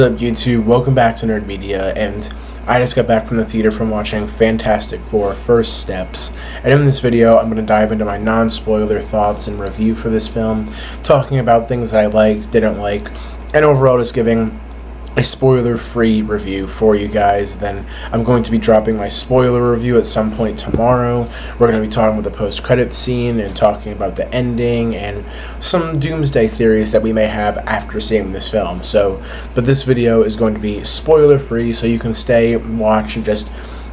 What's up YouTube, welcome back to Nerd Media, and I just got back from the theater from watching Fantastic Four: First Steps, and in this video I'm going to dive into my non-spoiler thoughts and review for this film, talking about things that I liked, didn't like, and overall just giving a spoiler-free review for you guys. Then I'm going to be dropping my spoiler review at some point tomorrow. We're going to be talking about the post-credit scene and talking about the ending and some doomsday theories that we may have after seeing this film. But this video is going to be spoiler-free, so you can stay, watch, and just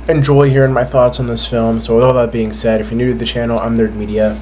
enjoy hearing my thoughts on this film. So with all that being said, if you're new to the channel, I'm Nerd Media.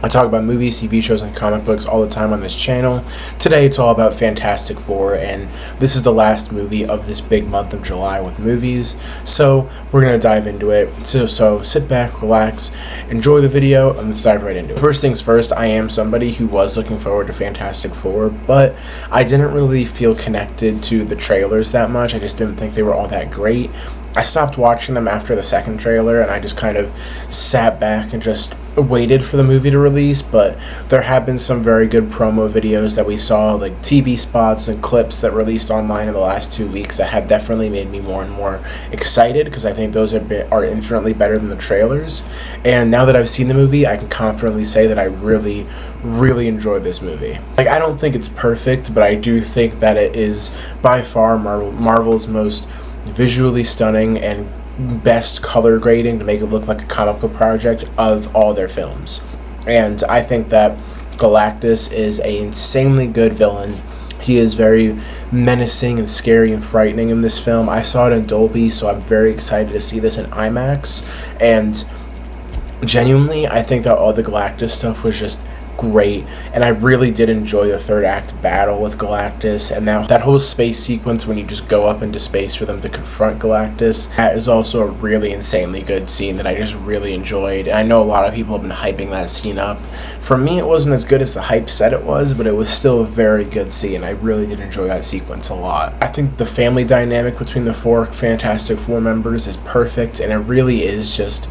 I talk about movies, TV shows, and comic books all the time on this channel. Today it's all about Fantastic Four, and this is the last movie of this big month of July with movies, so we're going to dive into it. So sit back, relax, enjoy the video, and let's dive right into it. First things first, I am somebody who was looking forward to Fantastic Four, but I didn't really feel connected to the trailers that much. I just didn't think they were all that great. I stopped watching them after the second trailer, and I just kind of sat back and just waited for the movie to release. But there have been some very good promo videos that we saw, like TV spots and clips that released online in the last 2 weeks, that have definitely made me more and more excited, because I think those are infinitely better than the trailers. And now that I've seen the movie, I can confidently say that I really enjoyed this movie. I don't think it's perfect, but I do think that it is by far Marvel's most visually stunning and best color grading to make it look like a comic book project of all their films. And I think that Galactus is an insanely good villain. He is very menacing and scary and frightening in this film. I saw it in Dolby, so I'm very excited to see this in IMAX. And genuinely, I think that all the Galactus stuff was just great, and I really did enjoy the third act battle with Galactus, and that whole space sequence when you just go up into space for them to confront Galactus. That is also a really insanely good scene that I just really enjoyed, and I know a lot of people have been hyping that scene up. For me, it wasn't as good as the hype said it was, but it was still a very good scene. I really did enjoy that sequence a lot. I think the family dynamic between the four Fantastic Four members is perfect, and it really is just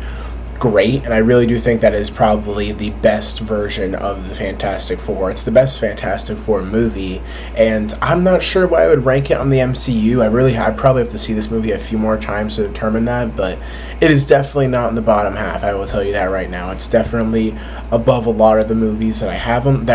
great, and I really do think that is probably the best version of the Fantastic Four. It's the best Fantastic Four movie, and I'm not sure why I would rank it on the MCU. I probably have to see this movie a few more times to determine that, but it is definitely not in the bottom half. I will tell you that right now. It's definitely above a lot of the movies that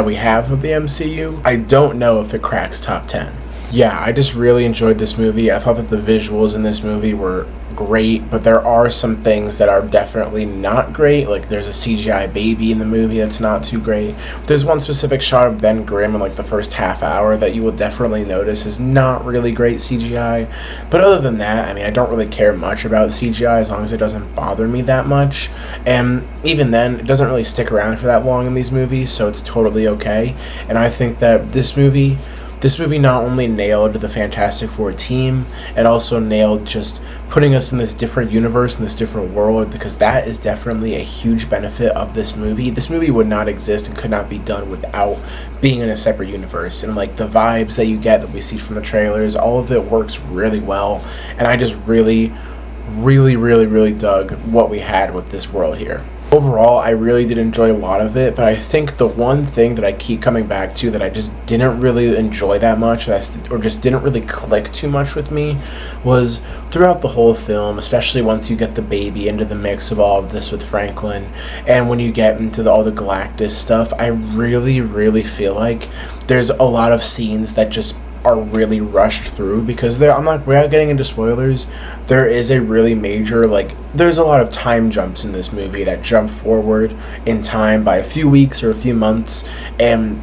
we have of the MCU. I don't know if it cracks top 10. Yeah, I just really enjoyed this movie. I thought that the visuals in this movie were great, but there are some things that are definitely not great. Like, there's a CGI baby in the movie that's not too great. There's one specific shot of Ben Grimm in like the first half hour that you will definitely notice is not really great CGI. But other than that, I mean, I don't really care much about CGI as long as it doesn't bother me that much. And even then, it doesn't really stick around for that long in these movies, so it's totally okay. And I think that this movie not only nailed the Fantastic Four team, it also nailed just putting us in this different universe, in this different world, because that is definitely a huge benefit of this movie. This movie would not exist and could not be done without being in a separate universe. And like the vibes that you get that we see from the trailers, all of it works really well. And I just really dug what we had with this world here. Overall, I really did enjoy a lot of it, but I think the one thing that I keep coming back to that I just didn't really enjoy that much, or just didn't really click too much with me, was throughout the whole film, especially once you get the baby into the mix of all of this with Franklin, and when you get into all the Galactus stuff, I really feel like there's a lot of scenes that just are really rushed through, because without getting into spoilers, there is a really major, there's a lot of time jumps in this movie that jump forward in time by a few weeks or a few months, and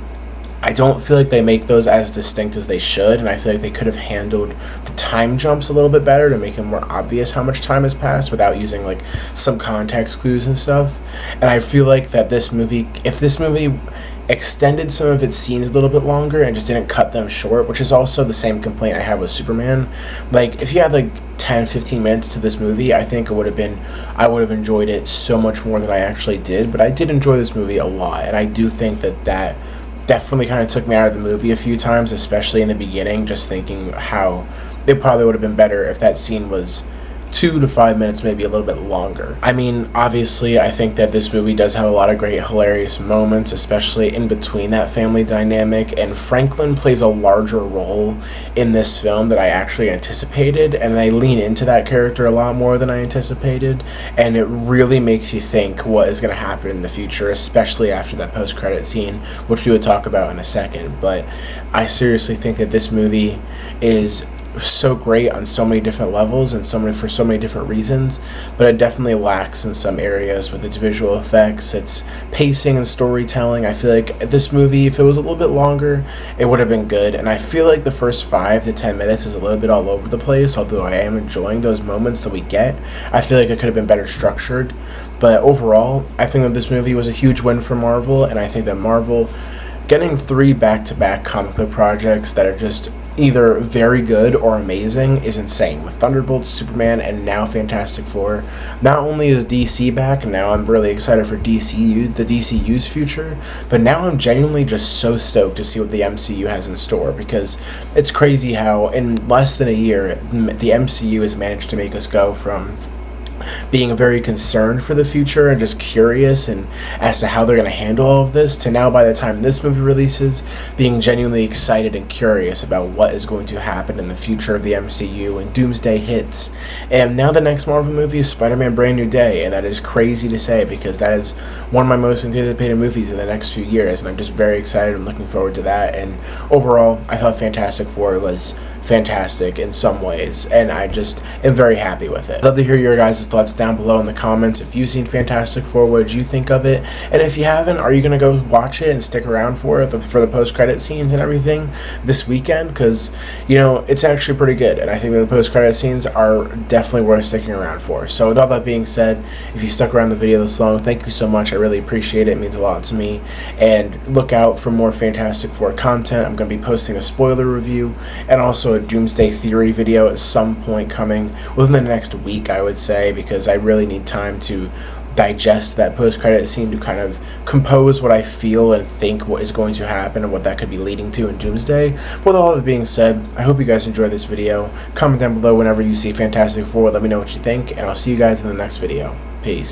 I don't feel like they make those as distinct as they should, and I feel like they could have handled the time jumps a little bit better to make it more obvious how much time has passed without using some context clues and stuff. And I feel like that if this movie extended some of its scenes a little bit longer and just didn't cut them short, which is also the same complaint I have with Superman. If you had 10-15 minutes to this movie, I think I would have enjoyed it so much more than I actually did. But I did enjoy this movie a lot, and I do think that definitely kind of took me out of the movie a few times, especially in the beginning, just thinking how it probably would have been better if that scene was 2 to 5 minutes, maybe a little bit longer. I mean, obviously, I think that this movie does have a lot of great, hilarious moments, especially in between that family dynamic, and Franklin plays a larger role in this film that I actually anticipated, and they lean into that character a lot more than I anticipated, and it really makes you think what is going to happen in the future, especially after that post-credit scene, which we would talk about in a second. But I seriously think that this movie is so great on so many different levels and for so many different reasons, but it definitely lacks in some areas with its visual effects, its pacing and storytelling. I feel like this movie, if it was a little bit longer, it would have been good, and I feel like the first 5 to 10 minutes is a little bit all over the place, although I am enjoying those moments that we get. I feel like it could have been better structured, but overall, I think that this movie was a huge win for Marvel, and I think that Marvel getting 3 back-to-back comic book projects that are just either very good or amazing is insane. With Thunderbolts, Superman, and now Fantastic Four, not only is DC back, and now I'm really excited for the DCU's future, but now I'm genuinely just so stoked to see what the MCU has in store, because it's crazy how in less than a year the MCU has managed to make us go from being very concerned for the future and just curious and as to how they're going to handle all of this, to now, by the time this movie releases, being genuinely excited and curious about what is going to happen in the future of the MCU when Doomsday hits. And now the next Marvel movie is Spider-Man Brand New Day, and that is crazy to say because that is one of my most anticipated movies in the next few years, and I'm just very excited and looking forward to that. And overall, I thought Fantastic Four was fantastic in some ways, and I just am very happy with it. I'd love to hear your guys' thoughts down below in the comments. If you've seen Fantastic Four, what did you think of it? And if you haven't, are you going to go watch it and stick around for it, for the post-credit scenes and everything this weekend? Because, you know, it's actually pretty good, and I think that the post-credit scenes are definitely worth sticking around for. So with all that being said, if you stuck around the video this long, thank you so much. I really appreciate it. It means a lot to me. And look out for more Fantastic Four content. I'm going to be posting a spoiler review and also a Doomsday Theory video at some point coming within the next week, I would say, because I really need time to digest that post-credit scene to kind of compose what I feel and think what is going to happen and what that could be leading to in Doomsday. With all that being said, I hope you guys enjoyed this video. Comment down below whenever you see Fantastic Four. Let me know what you think, and I'll see you guys in the next video. Peace.